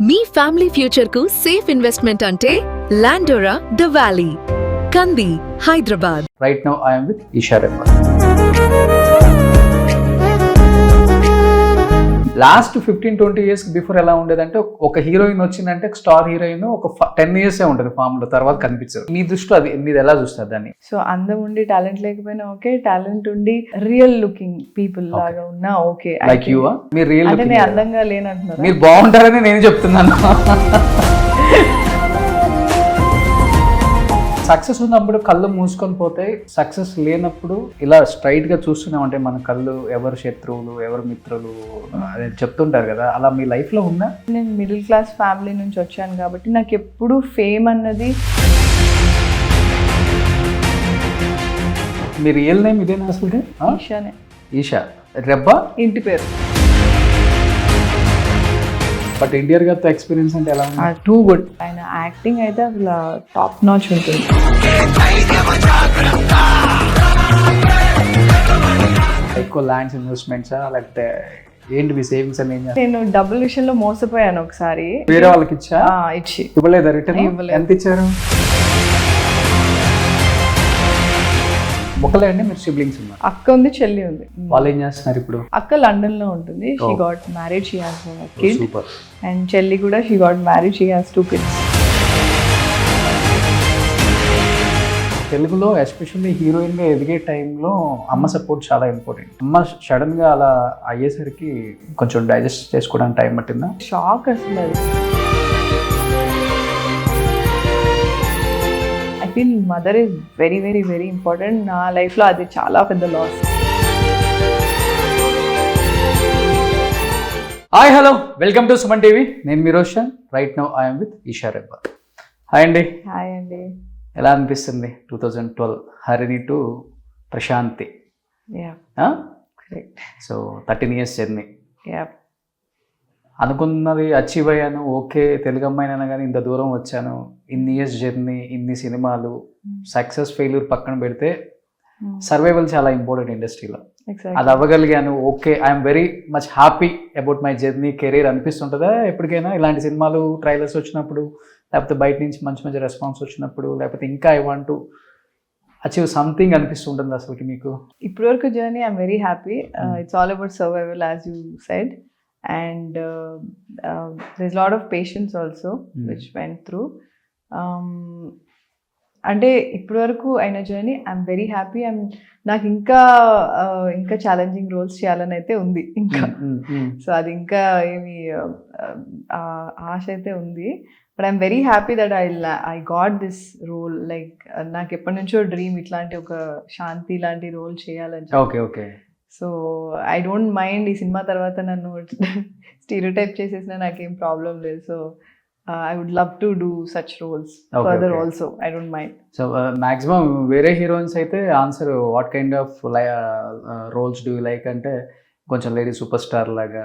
మీ family future కు safe investment అంటే లాండోరా the valley, కంది, Hyderabad. Right now I am with Isha Rebba. Last 15-20 years before ఎలా ఉండేదంటే ఒక హీరోయిన్ వచ్చిందంటే స్టార్ హీరోయిన్ ఒక 10 ఇయర్సే ఉంటుంది ఫామ్ లో, తర్వాత కనిపించదు. మీ దృష్టిలో అది మీరు ఎలా చూస్తారు దాన్ని? సో అందం ఉండి టాలెంట్ లేకపోయినా ఓకే, టాలెంట్ ఉండి రియల్ లుకింగ్ పీపుల్ లాగా ఉన్నా ఓకే. లైక్ యూ మీరు రియల్ అంటే నేను అందంగా లేనంటున్నారు, మీరు బాగుంటారని నేను చెప్తున్నాను. సక్సెస్ ఉన్నప్పుడు కళ్ళు మూసుకొని పోతాయి, సక్సెస్ లేనప్పుడు ఇలా స్ట్రైట్ గా చూస్తున్నాం అంటే మన కళ్ళు ఎవరు శత్రువులు ఎవరు మిత్రులు అదే చెప్తుంటారు కదా, అలా మీ లైఫ్ లో ఉందా? నేను మిడిల్ క్లాస్ ఫ్యామిలీ నుంచి వచ్చాను కాబట్టి నాకు ఎప్పుడు ఫేమ్ అన్నది. మీ రియల్ నేమ్ ఇదేనా అసలు? ఈషానే. ఈషా రెబ్బా ఇంటి పేరు. బట్ ఎన్టీఆర్ గారితో ఎక్స్పీరియన్స్ అంటే ఎలా ఉంది? Too good. ఆయన యాక్టింగ్ అయితే అసలు టాప్ నాచ్ ఉంటుంది. ఎక్కువ ల్యాండ్స్ ఇన్వెస్ట్మెంట్సా లేకపోతే ఏంటి మీ సేవింగ్స్ అని? నేను డబ్బుల విషయంలో మోసపోయాను ఒకసారి. వేరే వాళ్ళకి ఇచ్చా? ఇచ్చి ఇవ్వలేదా రిటర్న్? ఇవ్వలేదు. ఎంత ఇచ్చారు? ఒకలే అండి మీరు సిబ్లింగ్స్ ఉన్నారు? అక్క ఉంది, చెల్లి ఉంది. వాళ్ళు ఏం చేస్తున్నారు ఇప్పుడు? అక్క లండన్ లో ఉంటుంది. She got married, she has kid. Super. And చెల్లి కూడా she got married, she has 2 kids. తెలుగులో ఎస్పెషల్లీ హీరోయిన్ గా ఎదిగే టైంలో అమ్మ సపోర్ట్ చాలా ఇంపార్టెంట్. అమ్మ సడన్ గా అలా అయ్యేసరికి కొంచెం డైజెస్ట్ చేసుకోవడానికి టైం పట్టిందా? షాక్ అసలు అది. I feel mother is very very very important. నా లైఫ్లో అది చాలా పెద్ద loss. Hi hello, welcome to Suman TV. నేను మీ Roshan. Right now I'm with Eesha Rebba. Hi అండి. హాయ్ అండి. ఎలా అనిపిస్తుంది 2012 Harini to Prashanti? Yeah correct. So 13 years journey. Yeah అనుకున్నది అచీవ్ అయ్యాను, ఓకే తెలుగు అమ్మాయినైనా కానీ ఇంత దూరం వచ్చాను, ఇన్ని ఇయర్స్ జర్నీ, ఇన్ని సినిమాలు, సక్సెస్ ఫెయిల్యూర్ పక్కన పెడితే సర్వైవల్ చాలా ఇంపార్టెంట్ ఇండస్ట్రీలో. అది అవ్వగలిగాను, okay I'm very much happy about my journey career అనిపిస్తుంటుందా ఎప్పటికైనా ఇలాంటి సినిమాలు ట్రైలర్స్ వచ్చినప్పుడు, లేకపోతే బయట నుంచి మంచి మంచి రెస్పాన్స్ వచ్చినప్పుడు, లేకపోతే ఇంకా I want to achieve something అనిపిస్తుంటుంది అసలుకి మీకు? ఇప్పటి వరకు journey I'm very happy. It's all about survival as you said. And there's a lot of patience also which went through. అంటే ఇప్పటి వరకు అయిన జర్నీ ఐఎమ్ వెరీ హ్యాపీ. నాకు ఇంకా ఛాలెంజింగ్ రోల్స్ చేయాలని అయితే ఉంది ఇంకా. సో అది ఇంకా ఏమి ఆశ అయితే ఉంది. But I'm very happy that I got this role. Like నాకు ఎప్పటి నుంచో డ్రీమ్ ఇట్లాంటి ఒక శాంతి లాంటి రోల్ చేయాలని. Okay okay. So I don't mind ఈ సినిమా తర్వాత నన్ను స్టీరియోటైప్ చేసేసినా నాకేం ప్రాబ్లం లేదు. So I would love to do such roles further also. I don't mind. So maximum వేరే హీరోయిన్స్ అయితే answer what kind of roles do you like అంటే కొంచెం లేడీ సూపర్ స్టార్ లాగా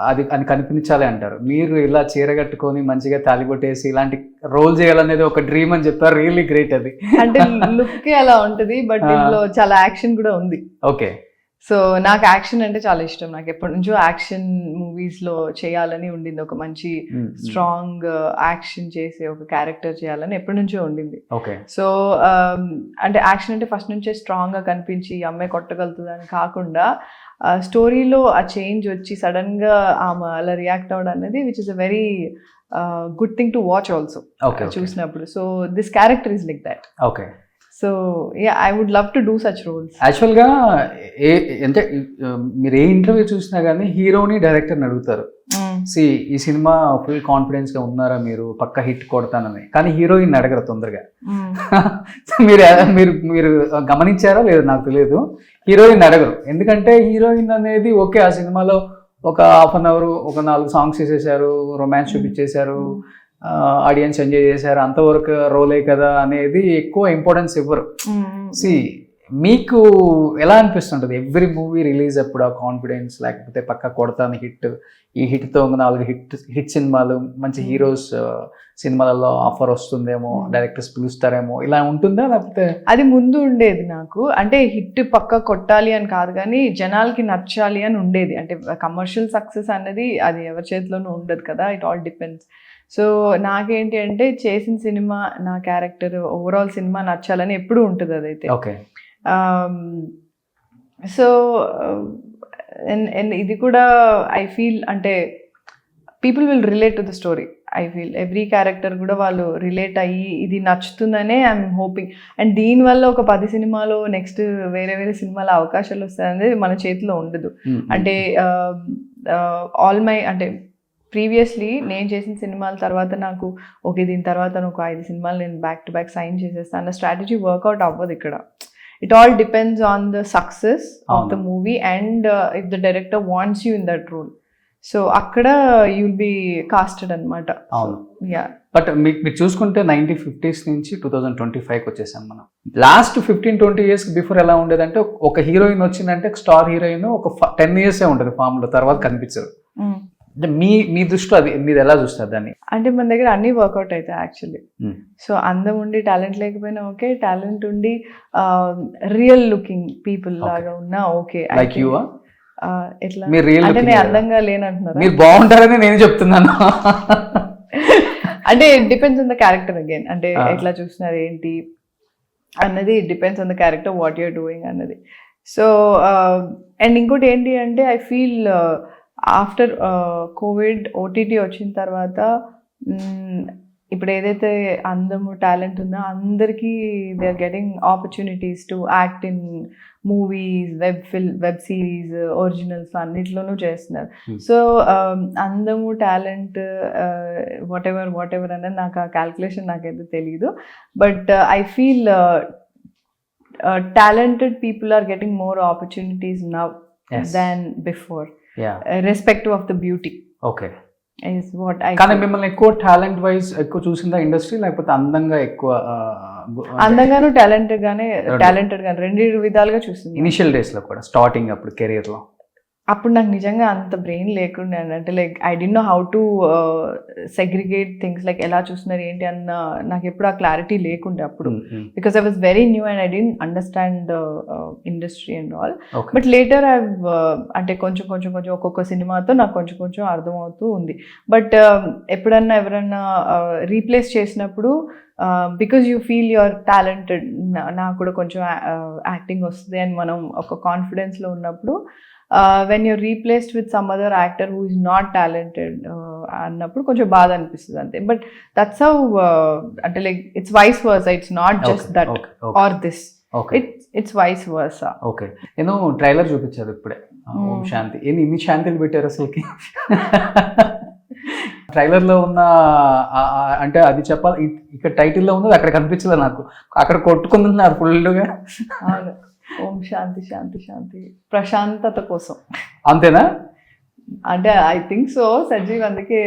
అది అని కనిపించాలి అంటారు. మీరు ఇలా చీర కట్టుకొని మంచిగా తాలిబొట్టేసి ఇలాంటి రోల్ చేయాలనేది ఒక డ్రీమ్ అని చెప్తారు. రియల్లీ గ్రేట్ అది. అంటే లుక్ అలా ఉంటుంది, బట్ ఇందులో చాలా యాక్షన్ కూడా ఉంది. ఓకే. సో నాకు యాక్షన్ అంటే చాలా ఇష్టం. నాకు ఎప్పటి నుంచో యాక్షన్ మూవీస్ లో చేయాలని ఉండింది. ఒక మంచి స్ట్రాంగ్ యాక్షన్ చేసే ఒక క్యారెక్టర్ చేయాలని ఎప్పటి నుంచో ఉండింది. ఓకే. సో అంటే యాక్షన్ అంటే ఫస్ట్ నుంచే స్ట్రాంగ్ గా కనిపించి అమ్మాయి కొట్టగలుగుతుంది అని కాకుండా స్టోరీలో ఆ చేంజ్ వచ్చి సడన్ గా ఆమె అలా రియాక్ట్ అవ్వడం అనేది which is a very good thing to watch also చూసినప్పుడు. So this character is like that. Okay. So yeah I would love to do such roles. యాక్చువల్గా అంటే మీరు ఏ ఇంటర్వ్యూ చూసినా కానీ హీరోని డైరెక్టర్ని అడుగుతారు, ఈ సినిమా ఫుల్ కాన్ఫిడెన్స్ గా ఉన్నారా మీరు పక్క హిట్ కొడతానని, కానీ హీరోయిన్ అడగరు తొందరగా. మీరు మీరు గమనించారా లేదు నాకు తెలియదు, హీరోయిన్ అడగరు. ఎందుకంటే హీరోయిన్ అనేది ఓకే ఆ సినిమాలో ఒక హాఫ్ అన్ అవర్ ఒక 4 songs చేసేసారు, రొమాన్స్ చూపించేశారు, ఆడియన్స్ ఎంజాయ్ చేశారు, అంతవరకు రోలే కదా అనేది ఎక్కువ ఇంపార్టెన్స్ ఇవ్వరు. మీకు ఎలా అనిపిస్తుంటుంది ఎవ్రీ మూవీ రిలీజ్ అప్పుడు ఆ కాన్ఫిడెన్స్, లేకపోతే పక్క కొడతాను హిట్, ఈ హిట్తో 4 హిట్ సినిమాలు, మంచి హీరోస్ సినిమాలలో ఆఫర్ వస్తుందేమో, డైరెక్టర్స్ పిలుస్తారేమో, ఇలా ఉంటుందా? లేకపోతే అది ముందు ఉండేది నాకు, అంటే హిట్ పక్క కొట్టాలి అని కాదు కానీ జనాలకి నచ్చాలి అని ఉండేది. అంటే కమర్షియల్ సక్సెస్ అనేది అది ఎవరి చేతిలోనూ ఉండదు కదా, ఇట్ ఆల్ డిపెండ్స్. సో నాకేంటి అంటే చేసిన సినిమా, నా క్యారెక్టర్, ఓవరాల్ సినిమా నచ్చాలని ఎప్పుడూ ఉంటుంది అదైతే. ఓకే. సో ఇది కూడా ఐ ఫీల్ అంటే people will relate to the story. I feel every character కూడా వాళ్ళు రిలేట్ అయ్యి ఇది నచ్చుతుందనే ఐఎమ్ హోపింగ్. అండ్ దీనివల్ల ఒక 10 సినిమాలో నెక్స్ట్ వేరే వేరే సినిమాల అవకాశాలు వస్తాయనేది మన చేతిలో ఉండదు. అంటే ఆల్ మై అంటే ప్రీవియస్లీ నేను చేసిన సినిమాల తర్వాత నాకు ఓకే దీని తర్వాత ఒక 5 సినిమాలు నేను బ్యాక్ టు బ్యాక్ సైన్ చేసేస్తాను అన్న స్ట్రాటజీ వర్కౌట్ అవ్వదు ఇక్కడ. It all depends on the success of the movie and if the director wants you in that role. So akkada you'll be casted anamata. Yeah. But మీరు చూసుకుంటే 1950s నుంచి 2025కి వచ్చేసాం మనం. Last 15-20 years before ఎలా ఉండేదంటే ఒక హీరోయిన్ వచ్చిందంటే star heroine ఒక 10 ఇయర్సే ఉంటుంది ఫామ్లో, తర్వాత కనిపించరు. అంటే మీ దృష్టిలో అది మీరు ఎలా చూస్తారు దాన్ని? అంటే మన దగ్గర అన్ని వర్కౌట్ అవుతాయి యాక్చువల్లీ. సో అందం ఉండి టాలెంట్ లేకపోయినా ఓకే, టాలెంట్ ఉండి రియల్ లుకింగ్ పీపుల్ లాగా ఉన్నా ఓకే. లైక్ యూ ఎట్లా అంటే నేను అందంగా లేనంటున్నారా? మీరు బాగుంటారని నేను చెప్తున్నాను. అంటే it depends on the character again. అంటే ఎట్లా చూస్తున్నారు ఏంటి అన్నది depends on the character, what you're doing అన్నది. సో అండ్ ఇంకోటి ఏంటి అంటే I feel after Covid OTT వచ్చిన తర్వాత ఇప్పుడు ఏదైతే అందము టాలెంట్ ఉందో అందరికీ they are getting opportunities to act in movies, web series, originals అన్నిట్లోనూ చేస్తున్నారు. సో అందము టాలెంట్ వాట్ ఎవర్ అనేది నాకు ఆ క్యాల్కులేషన్ నాకైతే తెలియదు. But I feel talented people are getting more opportunities now than before. Irrespective of the beauty. Okay. Is what I కానీ మిమ్మల్ని ఎక్కువ టాలెంట్ వైజ్ ఎక్కువ చూసిందా ఇండస్ట్రీ, లేకపోతే అందంగా ఎక్కువ? అందంగాను టాలెంటెడ్ గానే రెండు విధాలుగా చూసింది. ఇనిషియల్ డేస్ లో కూడా, స్టార్టింగ్ అప్పుడు కెరీర్ లో అప్పుడు నాకు నిజంగా అంత బ్రెయిన్ లేకుండా, అంటే like I don't know how to segregate things, like ఎలా చూస్తున్నారు ఏంటి అన్న నాకు ఎప్పుడు ఆ క్లారిటీ లేకుండే అప్పుడు. Because I was very new and I don't understand industry and all. But later I అంటే కొంచెం ఒక్కొక్క సినిమాతో నాకు కొంచెం అర్థమవుతూ ఉంది. బట్ ఎప్పుడన్నా ఎవరన్నా రీప్లేస్ చేసినప్పుడు because you feel your talented, నాకు కూడా కొంచెం యాక్టింగ్ వస్తుంది అని మనం ఒక కాన్ఫిడెన్స్లో ఉన్నప్పుడు when you're replaced with some other actor who is not talented అన్నప్పుడు కొంచెం బాధ అనిపిస్తుంది అంతే. బట్ దట్స్ హౌ అంటే like it's vice versa, it's not just that or this, it's vice versa. Okay. నేను ట్రైలర్ చూపించారు ఇప్పుడే, ఓం శాంతి. ఇన్ని శాంతిలు పెట్టారు అసలుకి ట్రైలర్ లో ఉన్న, అంటే అది చెప్పాలి, ఇక్కడ టైటిల్లో ఉంది, అక్కడ కనిపించలేదు నాకు, అక్కడ కొట్టుకుంటున్నారు ఫుల్గా. ఓం శాంతి శాంతి శాంతి, ప్రశాంతత కోసం. అంతేనా? అంటే ఐ థింక్ సో. సజీవ్ అందుకే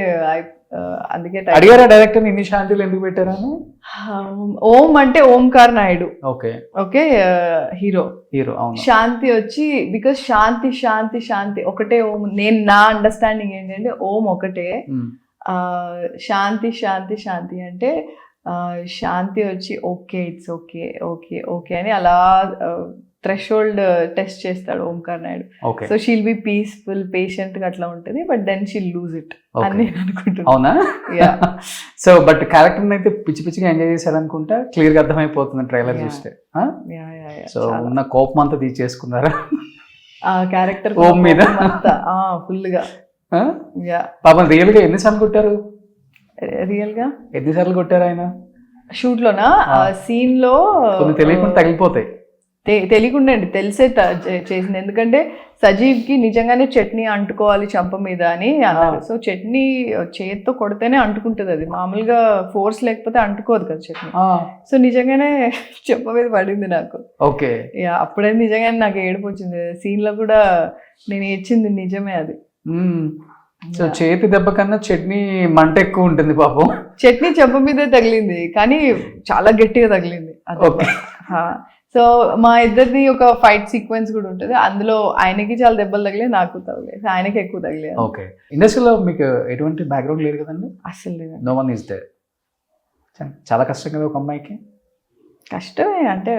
అడిగారా డైరెక్టర్ ఇన్ని శాంతిలు ఎందుకు పెట్టారని? ఓం అంటే Omkar Naidu, okay okay, hero. Shanti వచ్చి బికాస్ శాంతి శాంతి శాంతి ఒకటే ఓం. నేను నా అండర్స్టాండింగ్ ఏంటంటే ఓం ఒకటే, శాంతి శాంతి శాంతి అంటే శాంతి వచ్చి okay it's okay okay okay అని అలా థ్రెషోల్డ్ టెస్ట్ చేస్తాడు Omkar Naidu. So she'll be peaceful, patient గా అట్లా ఉంటుంది, but then she'll lose it అని నేను అనుకుంటున్నాను. అవునా? సో బట్ క్యారెక్టర్ అయితే పిచ్చి పిచ్చిగా ఎంజాయ్ చేశారు అనుకుంటా, క్లియర్ గా అర్థమైపోతుంది ట్రైలర్ చూస్తే. సో ఉన్న కోపం అంతా తీసేసుకున్నారా ఆ క్యారెక్టర్ ఓం మీద? ఫుల్ గా. పాపం రియల్ గా ఎన్నిసార్లు కొట్టారు? రియల్ గా ఎన్నిసార్లు కొట్టారు ఆయన షూట్ లోనా? సీన్ లో తెలియకుండా తగిలిపోతాయి. తెలియకుండా అండి, తెలిసే చేసింది. ఎందుకంటే సజీవ్ కి నిజంగానే చట్నీ అంటుకోవాలి చంప మీద అని అన్నారు. సో చట్నీ చేతితో కొడితేనే అంటుకుంటుంది, అది మామూలుగా ఫోర్స్ లేకపోతే అంటుకోదు కదా చట్నీ. సో నిజంగానే చెంప మీద పడింది నాకు. ఓకే. అప్పుడే నిజంగానే నాకు ఏడుపు వచ్చింది. సీన్ లో కూడా నేను ఏడ్చింది నిజమే అది. సో చేతి దెబ్బ కన్నా చట్నీ మంట ఎక్కువ ఉంటుంది పాపం. చట్నీ చెంప మీదే తగిలింది కానీ చాలా గట్టిగా తగిలింది. సో మా ఇద్దరిది ఒక ఫైట్ సీక్వెన్స్ కూడా ఉంటుంది, అందులో ఆయనకి చాలా దెబ్బలు తగిలే, నాకు తగిలే, ఆయనకి ఎక్కువ తగిలే. ఓకే, ఇండస్ట్రీలో మీకు ఎటువంటి బ్యాక్గ్రౌండ్ లేదు కదండి? అసలు లేదు. No one is there. చాలా కష్టం కదా ఒక అమ్మాయికి. కష్టమే అంటే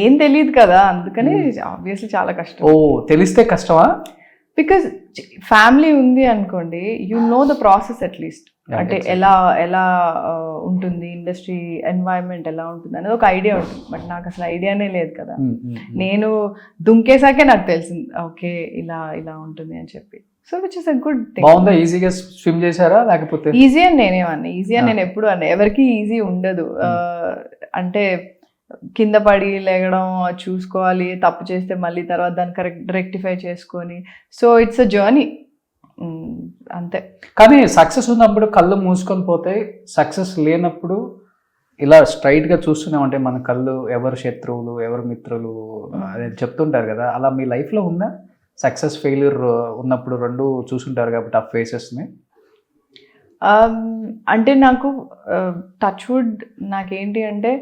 ఏం తెలియదు కదా, అందుకని ఆబ్వియస్లీ చాలా కష్టం. ఓ, తెలిస్తే కష్టమా? బికాజ్ ఫ్యామిలీ ఉంది అనుకోండి, you know the process at least, అంటే ఎలా ఎలా ఉంటుంది ఇండస్ట్రీ ఎన్వైరన్మెంట్ ఎలా ఉంటుంది అనేది ఒక ఐడియా ఉంటుంది. బట్ నాకు అసలు ఐడియానే లేదు కదా, నేను దుంకేసాకే నాకు తెలిసింది ఓకే ఇలా ఇలా ఉంటుంది అని చెప్పి. So which is a good thing. బాగుందా? ఈజీగా స్విమ్ చేశారా లేకపోతే? ఈజీ అని నేనేమన్నా, ఈజీ అని నేను ఎప్పుడు అన్నా, ఎవరికి ఈజీ ఉండదు. అంటే కింద పడి లేగడం చూసుకోవాలి, తప్పు చేస్తే మళ్ళీ తర్వాత దాన్ని రెక్టిఫై చేసుకొని, సో ఇట్స్ అ జర్నీ అంతే. కానీ సక్సెస్ ఉన్నప్పుడు కళ్ళు మూసుకొని పోతాయి, సక్సెస్ లేనప్పుడు ఇలా స్ట్రైట్గా చూస్తూనే ఉంటాయి మన కళ్ళు. ఎవరు శత్రువులు ఎవరు మిత్రులు అని చెప్తుంటారు కదా, అలా మీ లైఫ్లో ఉందా? సక్సెస్ ఫెయిల్యూర్ ఉన్నప్పుడు రెండు చూసుంటారు కాబట్టి ఆ ఫేసెస్ని. అంటే నాకు టచ్ వుడ్ నాకేంటి అంటే,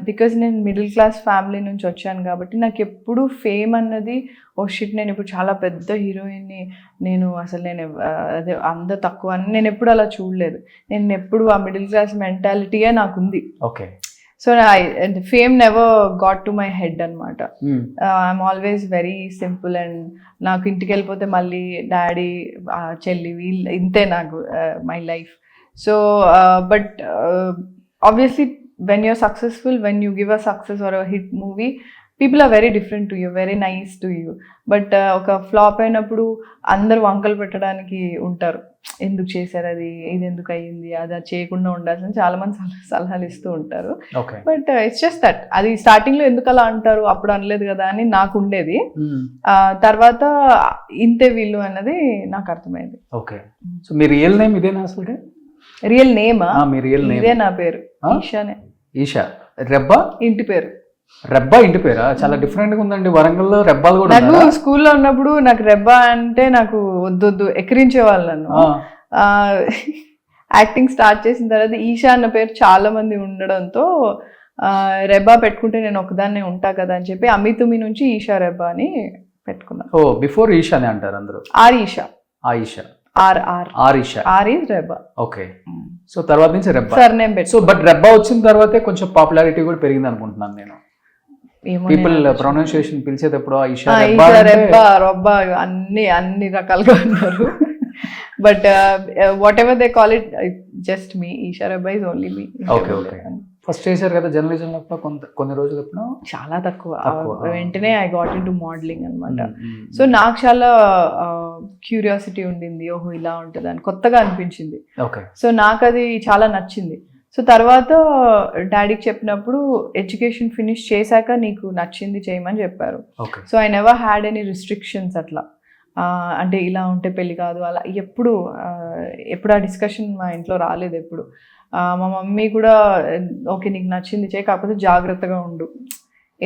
బికాజ్ నేను మిడిల్ క్లాస్ ఫ్యామిలీ నుంచి వచ్చాను కాబట్టి నాకు ఎప్పుడు ఫేమ్ అన్నది ఓ షిట్ నేను ఇప్పుడు చాలా పెద్ద హీరోయిన్ని, నేను అసలు అదే అంత తక్కువ అని నేను ఎప్పుడు అలా చూడలేదు. నేను ఎప్పుడు ఆ మిడిల్ క్లాస్ మెంటాలిటీయే నాకు ఉంది. Okay. So fame never got to my head అనమాట. I'm always very simple and నాకు ఇంటికి వెళ్ళిపోతే మళ్ళీ డాడీ చెల్లి వీళ్ళు ఇంతే నాకు my life. So but obviously when you're successful, when you give a success or a hit movie, people are very different to you, very nice to you. But ఒక flop అయినప్పుడు అందరు వంకలు పెట్టడానికి ఉంటారు, ఎందుకు చేశారు అది, ఇది ఎందుకు అయ్యింది, అది చేయకుండా ఉండాల్సిన చాలా మంది సలహాలు ఇస్తూ ఉంటారు. బట్ ఇట్స్ జస్ట్ దట్, అది స్టార్టింగ్ లో ఎందుకు అలా అంటారు, అప్పుడు అనలేదు కదా అని నాకు ఉండేది. తర్వాత ఇంతే వీళ్ళు అన్నది నాకు అర్థమైంది. ఓకే. సో మీ రియల్ నేమ్ ఇదేనా అసలు? రియల్ నేమా? ఇదే నా పేరు, ఈషానే. ఈషా. రెబ్బా ఇంటి పేరు. రెబ్బా ఇంటి పేరా? చాలా డిఫరెంట్ గా ఉందండి. వరంగల్లో రెబ్బాలు కూడా. నాకు స్కూల్లో ఉన్నప్పుడు నాకు రెబ్బా అంటే నాకు వద్దు ఎక్కిరించేవాళ్ళు నన్ను. యాక్టింగ్ స్టార్ట్ చేసిన తర్వాత ఈషా అన్న పేరు చాలా మంది ఉండడంతో రెబ్బా పెట్టుకుంటే నేను ఒకదాన్నే ఉంటా కదా అని చెప్పి అమితుమి నుంచి ఈషా రెబ్బా అని పెట్టుకున్నాను. ఓ, బిఫోర్ ఈషా అని అంటారు అందరూ. Or Esha. Ayesha. Or is Rebba. Okay. So తర్వాత నుంచి రెబ్బా సర్ నేమ్ పెట్టు. సో బట్ రెబ్బా వచ్చిన తర్వాతే కొంచెం పాపులారిటీ కూడా పెరిగింది అనుకుంటున్నాను నేను. పీపుల్ ప్రొనౌన్సియేషన్ పిలిచేటప్పుడు ఈషా రెబ్బా రొబ్బా అన్ని రకాలుగా ఉన్నారు. But whatever they call it, just me Esha Rebba is only me. Okay okay. First చేశారు కదా జర్నలిజంలో కొన్ని రోజులు ఎప్పుడు? చాలా తక్కువ. వెంటనే I got into modelling అనమాట. సో నాకు చాలా క్యూరియాసిటీ ఉండింది, ఓహో ఇలా ఉంటుంది అని కొత్తగా అనిపించింది. సో నాకు అది చాలా నచ్చింది. సో తర్వాత డాడీకి చెప్పినప్పుడు ఎడ్యుకేషన్ ఫినిష్ చేశాక నీకు నచ్చింది చేయమని చెప్పారు. So I never had any restrictions అట్లా, అంటే ఇలా ఉంటే పెళ్లి కాదు అలా ఎప్పుడు ఆ డిస్కషన్ మా ఇంట్లో రాలేదు ఎప్పుడు. మా మమ్మీ కూడా ఓకే నీకు నచ్చింది చేయి, కాకపోతే జాగ్రత్తగా ఉండు,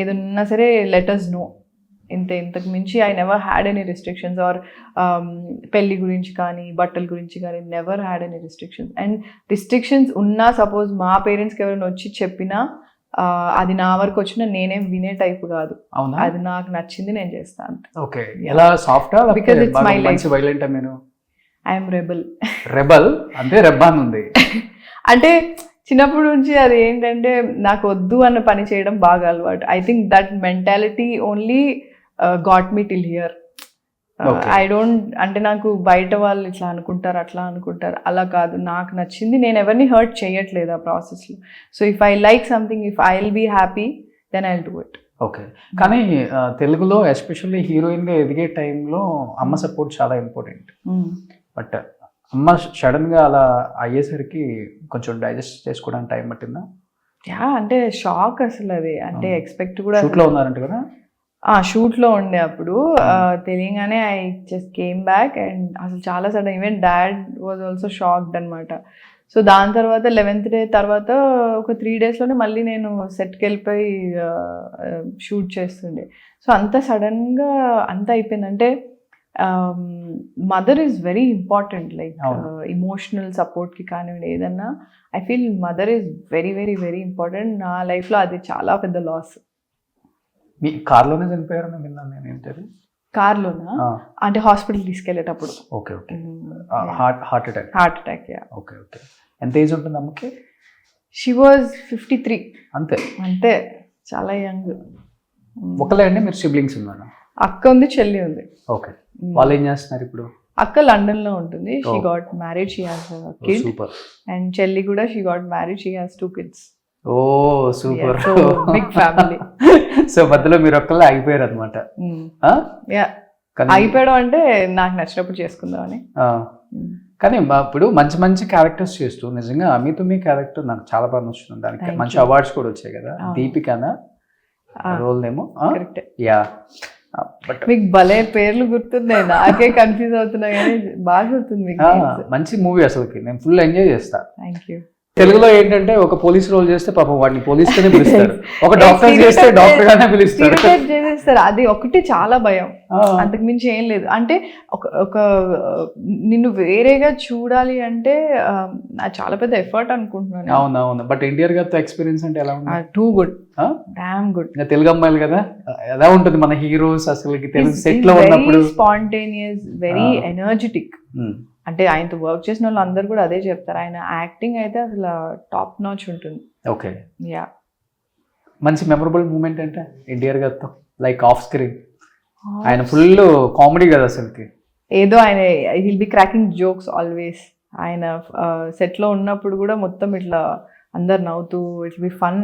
ఏదన్నా సరే లెట్ us know. ఇంతకు మించి I never had any restrictions or పెళ్లి గురించి కానీ బట్టల గురించి కానీ never had any restrictions. And restrictions ఉన్నా సపోజ్ మా పేరెంట్స్కి ఎవరైనా వచ్చి చెప్పినా అది నా వరకు వచ్చినా నేనేం వినే టైప్ కాదు. అది నాకు నచ్చింది నేను చేస్తాను. ఓకే. ఎలా soft? Because it's my life. I'm rebel అంటే రెబ్బాన్ ఉంది. అంటే చిన్నప్పటి నుంచి అది ఏంటంటే నాకు వద్దు అన్న పని చేయడం బాగా అలవాటు. I think that mentality only got me till here. I don't, అంటే నాకు బయట వాళ్ళు ఇట్లా అనుకుంటారు అట్లా అనుకుంటారు అలా కాదు, నాకు నచ్చింది, నేను ఎవరిని హర్ట్ చేయట్లేదు ఆ ప్రాసెస్లో. So if I like something, if I will be happy then I will do it. Okay. కానీ తెలుగులో ఎస్పెషల్లీ హీరోయిన్గా ఎదిగే టైంలో అమ్మ సపోర్ట్ చాలా ఇంపార్టెంట్. బట్ అమ్మ సడన్గా అలా అయ్యేసరికి కొంచెం డైజెస్ట్ చేసుకోవడానికి టైం పట్టిందా? యా, అంటే షాక్ అసలు అది, అంటే ఎక్స్పెక్ట్ కూడా. షూట్లో ఉన్నారంట కదా? షూట్లో ఉండే అప్పుడు తెలియగానే I just came back and అసలు చాలా sudden, even dad was also shocked అనమాట. సో దాని తర్వాత 11th డే తర్వాత ఒక 3 daysలోనే మళ్ళీ నేను సెట్కి వెళ్ళిపోయి షూట్ చేస్తుండే. సో అంత సడన్గా అంత అయిపోయింది. అంటే mother is very important, like emotional సపోర్ట్కి కానివ్వండి ఏదన్నా. I feel mother is very very very important. నా లైఫ్లో అది చాలా పెద్ద లాస్. మీ కార్లోనే చనిపోయారని విన్నాను నేను ఏంటది. కార్లోనా అంటే హాస్పిటల్ తీసుకెళ్ళేటప్పుడు. Okay okay. Heart attack. Heart attack. Okay okay. ఎంత ఏజ్ ఉంటుంది అమ్మకి? She was 53. అంతే అంతే, చాలా యంగ్. ఒకలే అండి మీరు సిబ్లింగ్స్ ఉన్నారా? అక్క ఉంది, చెల్లి ఉంది. ఓకే. వాళ్ళు ఏం చేస్తున్నారు ఇప్పుడు? అక్క లండన్ లో ఉంటుంది. She got married, she has kid. Super. And చెల్లి కూడా she got married, she has 2 kids. Oh super. Big family. So మధ్యలో మీరు ఒక్కళ్ళే ఆగిపోయారు అనమాట. అయిపోయడం అంటే నాకు నచ్చినప్పుడు చేసుకుందామని. కానీ ఇప్పుడు మంచి మంచి క్యారెక్టర్స్ చేస్తూ నిజంగా అమిత్ మీ క్యారెక్టర్ నాకు చాలా బాగా నచ్చుతుంది. దానికి మంచి అవార్డ్స్ కూడా వచ్చాయి కదా. దీపికానా రోల్ నేమో? యా. బట్ మీకు భలే పేర్లు గుర్తున్నాయి, నాకే కన్ఫ్యూజ్ అవుతున్నా కానీ బాగా గుర్తుంది మీకు. మంచి మూవీ అసలుకి, నేను ఫుల్ ఎంజాయ్ చేస్తా. Thank you. తెలుగులో ఏంటంటే ఒక పోలీస్ రోల్ చేస్తే పాపం వాడిని పోలీస్ గానే పిలుస్తారు, ఒక డాక్టర్ చేస్తే డాక్టర్ గానే పిలుస్తారు. చేసేస్తారు, అది ఒకటి చాలా భయం, అంతకు మించి ఏం లేదు. అంటే ఒక నిన్ను వేరేగా చూడాలి అంటే చాలా పెద్ద ఎఫర్ట్ అనుకుంటున్నాను. అవునవును. బట్ ఎన్టీఆర్ గారితో ఎక్స్పీరియన్స్ అంటే ఎలా ఉంది? Too good, damn good. ఇంకా తెలుగు అమ్మాయిలు కదా, ఎలా ఉంటుంది మన హీరోస్ అసలు తెలుగు సెట్ లో ఉన్నప్పుడు? Spontaneous, very energetic. అంటే ఆయనతో వర్క్ చేసిన వాళ్ళు అందరు కూడా అదే చెప్తారు, ఆయన యాక్టింగ్ అయితే అసలు టాప్ నాచ్ ఉంటుంది. ఓకే. యా. మంచి మెమరబుల్ మూమెంట్ అంటే ఎన్టీఆర్ గారితో లైక్ ఆఫ్ స్క్రీన్ ఆయన ఫుల్ కామెడీ కదా అసలుకి. ఏదో ఆయన hill B cracking jokes always. ఆయన సెట్ లో ఉన్నప్పుడు కూడా మొత్తం ఇట్లా అందరు నవ్వుతూ, ఇట్ బి ఫన్.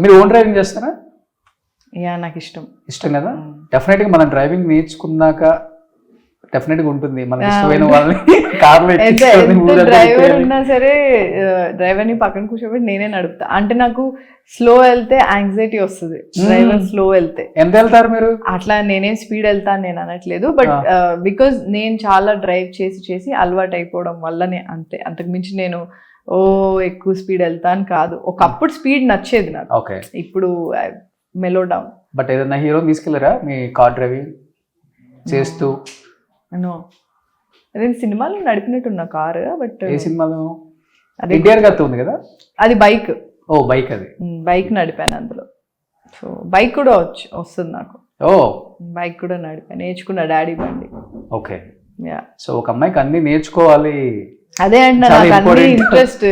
మీరు ఓన్ డ్రైవింగ్ చేస్తారా? యా, నాకు ఇష్టం కదా. డెఫినెట్ గా మనం డ్రైవింగ్ నేర్చుకున్నాక డెఫినెట్ గా ఉంటుంది మనకి ఇష్టమైన వాళ్ళని కార్లో డ్రైవర్ ఉన్నా సరే డ్రైవర్ ని పక్కన కూర్చోబెట్టి నేనే నడుపుతా. అంటే నాకు స్లో వెళ్తే యాంగ్జైటీ వస్తుంది, డ్రైవర్ స్లో వెళ్తే. ఎంత వెళ్తారు మీరు? అట్లా నేనేం స్పీడ్ వెళ్తాను నేను అనట్లేదు, బట్ బికాజ్ నేను చాలా డ్రైవ్ చేసి అలవాటు అయిపోవడం వల్లనే అంతే. అంతకు మించి నేను ఎక్కువ స్పీడ్ వెళ్తాను కాదు. ఒకప్పుడు స్పీడ్ నచ్చేది నాకు, ఇప్పుడు మెలో డౌన్. బట్ ఏదైనా హీరో తీసుకెళ్లరా మీ కార్ డ్రైవింగ్ చేస్తూ? అదే సినిమాలో నడిపినట్టున్న కారు. బట్ ఏ సినిమాలో? ఎన్టీఆర్ గారితో ఉంది కదా అది. బైక్. ఓ బైక్. అది బైక్ నడిపాను అందులో. సో బైక్ కూడా వస్తుంది నాకు. ఓ బైక్ కూడా నడిపాను, నేర్చుకున్న డాడీ బండి. ఓకే. యా. సో ఒక అమ్మాయికి అన్ని నేర్చుకోవాలి. అదే అంటే నాకు అన్ని ఇంట్రెస్ట్,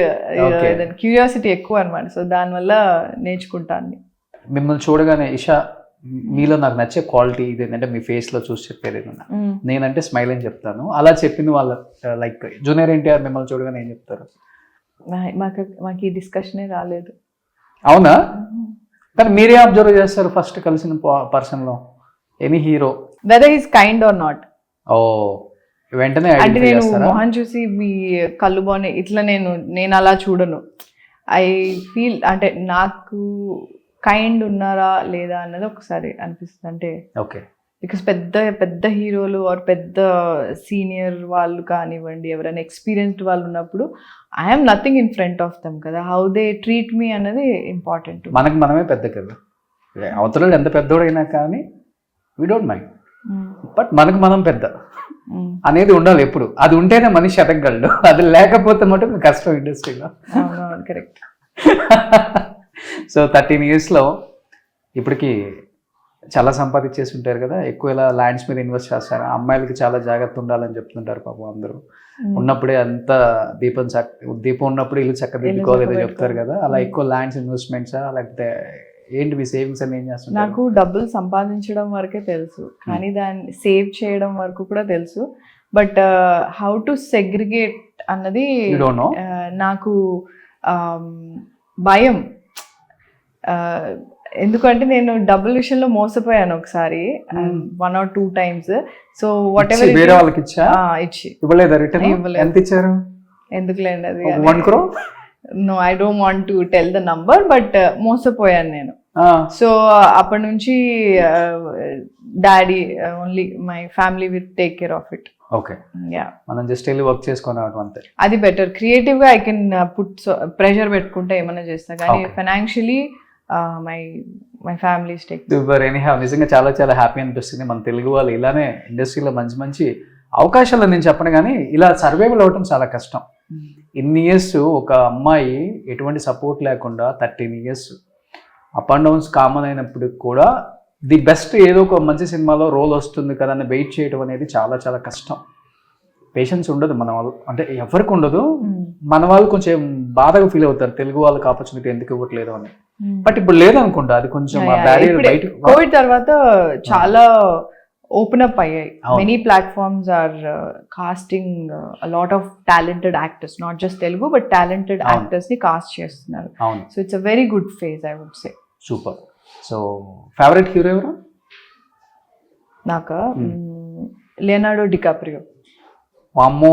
క్యూరియాసిటీ ఎక్కువ అనమాట. సో దానివల్ల నేర్చుకుంటాను. మిమ్మల్ని చూడగానే ఇషా మీలో నాకు నచ్చే క్వాలిటీ ఇది ఏంటంటే మీ ఫేస్ లో చూసి చెప్పేది ఏమన్నా? నేనంటే స్మైల్ అని చెప్తాను. అలా చెప్పింది వాళ్ళ లైక్ జూనియర్ ఎన్టీఆర్ మిమ్మల్ని చూడగానే ఏం చెప్తారు? మాకు ఈ డిస్కషనే రాలేదు. అవునా? కానీ మీరే అబ్జర్వ్ చేస్తారు ఫస్ట్ కలిసిన పర్సన్ లో any hero, weather is kind or not? ఓ వెంటనే అంటే నేను మొహం చూసి మీ కళ్ళు బాగున్నాయి ఇట్లా నేను అలా చూడను. ఐ ఫీల్ అంటే నాకు కైండ్ ఉన్నారా లేదా అన్నది ఒకసారి అనిపిస్తుంది. అంటే ఓకే, బికాస్ పెద్ద హీరోలు ఆర్ పెద్ద సీనియర్ వాళ్ళు కానివ్వండి, ఎవరైనా ఎక్స్పీరియన్స్డ్ వాళ్ళు ఉన్నప్పుడు I'm nothing in front of them కదా. హౌ దే ట్రీట్ మీ అన్నది ఇంపార్టెంట్. మనకి మనమే పెద్ద కదా, అవతల ఎంత పెద్దోడైనా కానీ వీ డోంట్ మైండ్, బట్ మనకు మనం పెద్ద అనేది ఉండాలి ఎప్పుడు. అది ఉంటేనే మనిషి ఎదగలడు, అది లేకపోతే మటుకు కష్టం ఇండస్ట్రీలో. కరెక్ట్. సో 13 yearsలో ఇప్పటికి చాలా సంపాదించేసి ఉంటారు కదా, ఎక్కువ ఇలా ల్యాండ్స్ మీద ఇన్వెస్ట్ చేస్తారు. అమ్మాయిలకి చాలా జాగ్రత్త ఉండాలని చెప్తుంటారు పాపం అందరూ. ఉన్నప్పుడే అంత దీపం ఉన్నప్పుడు ఇల్లు చక్కదిద్దుకోలేదో చెప్తారు కదా, అలా ఎక్కువ ల్యాండ్స్ ఇన్వెస్ట్మెంట్సా లేకపోతే ఏంటి మీ సేవింగ్స్ అని ఏం చేస్తున్నారు? నాకు డబ్బులు సంపాదించడం వరకే తెలుసు, కానీ దాన్ని సేవ్ చేయడం వరకు కూడా తెలుసు. బట్ హౌ టు సెగ్రిగేట్ అన్నది నాకు భయం. ఎందుకంటే నేను డబ్బుల విషయంలో మోసపోయాను ఒకసారి, 1 or 2 times. So what ever వేరే వాళ్ళకి ఇచ్చి ఇవ్వలేదా? రిటర్న్ ఎంత ఇచ్చారు? ఎందుకులేండి అది. 1 crore? No, I don't want to tell the number, but మోసపోయాను నేను. సో అప్పటి నుంచి daddy only my family will take care of it. Okay, మనం జస్ట్ వెళ్ళి వర్క్ చేసుకుని అంతే. అది బెటర్. క్రియేటివ్ గా ఐ కెన్ పుట్ ప్రెషర్ పెట్టుకుంటే ఏమైనా చేస్తా, కానీ ఫైనాన్షియలీ మై ఫ్యామిలీ టేక్. నిజంగా చాలా చాలా హ్యాపీ అనిపిస్తుంది. మన తెలుగు వాళ్ళు ఇలానే ఇండస్ట్రీలో మంచి మంచి అవకాశాలు నేను చెప్పను, కానీ ఇలా సర్వైవల్ అవ్వటం చాలా కష్టం. ఇన్ని ఇయర్స్ ఒక అమ్మాయి ఎటువంటి సపోర్ట్ లేకుండా 13 years up and downs common అయినప్పుడు కూడా ది బెస్ట్ ఏదో ఒక మంచి సినిమాలో రోల్ వస్తుంది కదా అని వెయిట్ చేయడం అనేది చాలా చాలా కష్టం. పేషెన్స్ ఉండదు మన వాళ్ళు, అంటే ఎవరికి ఉండదు. మన వాళ్ళు కొంచెం బాధగా ఫీల్ అవుతారు, తెలుగు వాళ్ళకి ఆపర్చునిటీ ఎందుకు ఇవ్వట్లేదు అని. బట్ ఇప్పుడు లేదనుకుంటా, అది కొంచెం బ్యారియర్ బయట. కోవిడ్ తర్వాత చాలా ఓపెన్ అప్ అయ్యాయి. Many platforms are casting lot of talented actors, not just Telugu but talented actors ని కాస్ట్ చేస్తున్నారు. So it's a very good phase I would say. Super. So favourite hero ఎవరు? నాకు Leonardo DiCaprio. అమ్మో,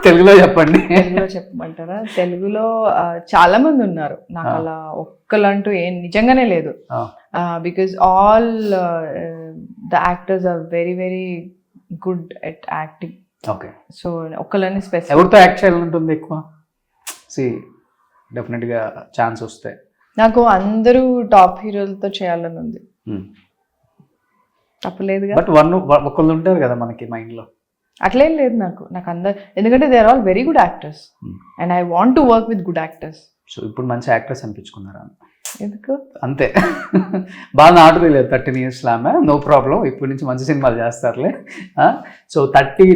తెలుగులో చెప్పండి. తెలుగులో చెప్పమంటారా? తెలుగులో చాలా మంది ఉన్నారు, నాకు అలా ఒక్కలంటూ ఏం నిజంగానే లేదు. Because all the actors are very very good at acting. Okay. So ఒక్కలని స్పెసిఫిక్. ఎవరితో యాక్ట్ చేయాలంటుంది ఎక్కువ? డెఫినెట్గా ఛాన్స్ వస్తే నాకు అందరూ టాప్ హీరోలతో చేయాలని ఉంది. తప్పలేదుగా. బట్ ఒకళ్ళు ఉంటారు కదా మనకి మైండ్లో. అట్లేం లేదు నాకు అందరు, ఎందుకంటే they are all very good actors and I want to work with good actors. So ఇప్పుడు మంచి యాక్టర్స్ అనిపించుకున్నారా? ఎందుకు అంతే. బాగా నాటుకోలేదు 13 years ఆమె, నో ప్రాబ్లం. ఇప్పటి నుంచి మంచి సినిమాలు చేస్తారులే. సో 30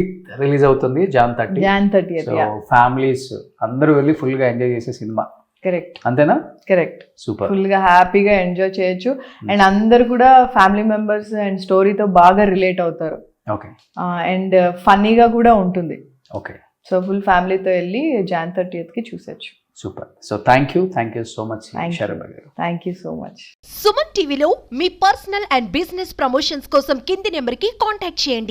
రిలీజ్ అవుతుంది, Jan 30. సో ఫ్యామిలీస్ అందరూ వెళ్ళి ఫుల్గా ఎంజాయ్ చేసే సినిమా. కరెక్ట్. అంతేనా? కరెక్ట్. సూపర్. ఫుల్ గా హ్యాపీగా ఎంజాయ్ చేయొచ్చు అండ్ అందరు కూడా ఫ్యామిలీ మెంబర్స్ అండ్ స్టోరీతో బాగా రిలేట్ అవుతారు. ఓకే. అండ్ ఫన్నీగా కూడా ఉంటుంది. ఓకే. సో ఫుల్ ఫ్యామిలీతో వెళ్ళి Jan 30th కి చూసొచ్చు. Super. So thank you so much Sharabha garu. Thank you so much. Suman టీవీలో మీ పర్సనల్ అండ్ బిజినెస్ ప్రమోషన్స్ కోసం కింది నెంబర్కి కాంటాక్ట్ చేయండి.